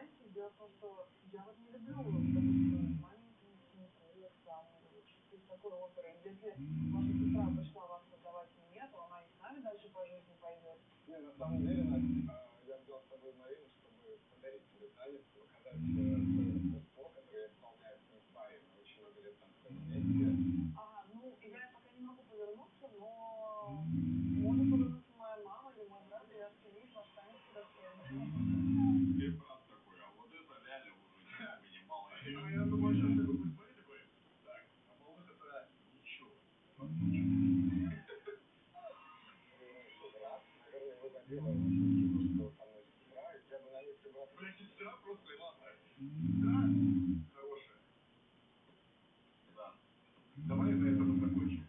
знаете, дело в том, что я вот не люблю, допустим, маленькие сестры, Оксаны, что-то из такой оперы. Если ваша сестра пошла вам создавать мне, то она и с нами дальше по жизни пойдет. Не, на самом деле, Настя, я взял с собой Марину, чтобы подарить тебе танец, показать торжество, которое исполняет Синспай. Мы очень много лет танцуем вместе. Ага, ну, я пока не могу повернуться, но может повернуться моя мама или мой брат, и оценить ваш танец достойно. Ты брат такой, а вот это Ляля уже не мало. Я думаю, сейчас ты будешь смотреть такой, так, а малых это ничего. Наверное, вы заделали, что со мной сестра, я бы на месте брата... Блядь, сестра просто, ладно. Да, хорошая. Да. Давай на этом закончим.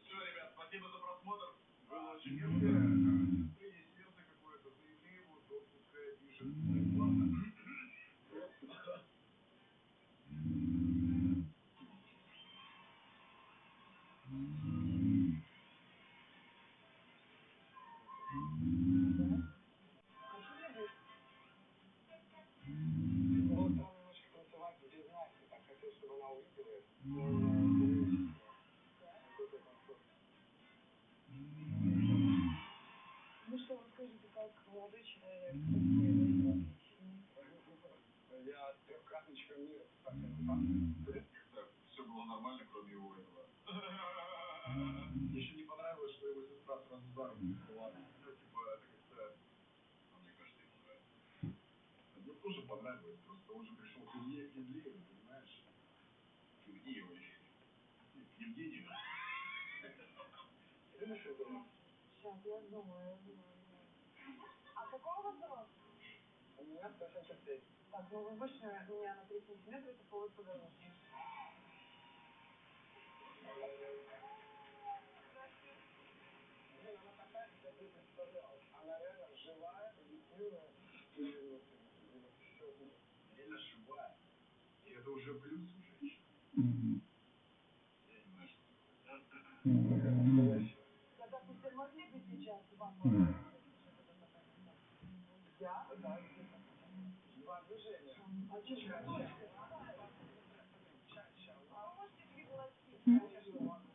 Все, ребят, спасибо за просмотр. Было очень если есть сердце какое-то, заявли ему, то пускай пишет. Ладно. Было странно немножко танцевать без Насти, так хотел, чтобы она увидела это. Ну что, расскажите, как молодой человек, Я трехкратничка мира, спортсмен. Все было нормально, кроме его этого. Мне еще не понравилось, что его сестра сразу за руку взяла. Ну, типа, это как-то... Мне кажется, ему нравится. Мне тоже понравилось, просто он же пришел к Евгению, понимаешь? К Евгению еще. К Евгению. Сейчас, я думаю. А какого у вас рост? У меня 175. Так, ну вы выше меня на 3 сантиметра, это повод повернуться. Она такая, как я представлял. Она реально живая, позитивная. И все. Реально живая. И это уже плюс у женщин. Я не знаю, что такое. Когда вы могли бы сейчас вам я? Да. Два движения. А что же? А вы можете пригласить? Конечно, могу.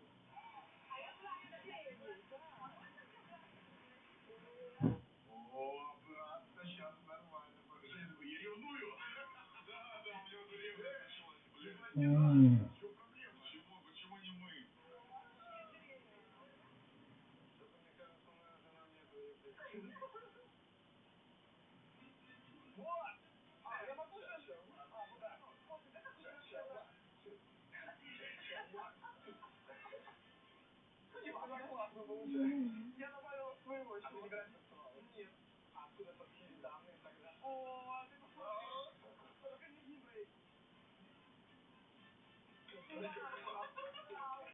О, брат, сейчас нормально. Я ревную. Да, у меня уже ревность началась, блин. В чем проблема? Почему не мы? Что-то мне кажется, моя жена мне это... Вот! Я могу сейчас? Да. Классно получается. Я добавила своего, что не играть танцевала. Нет. А откуда такие данные тогда? О, ты посмотри. Только не брейк.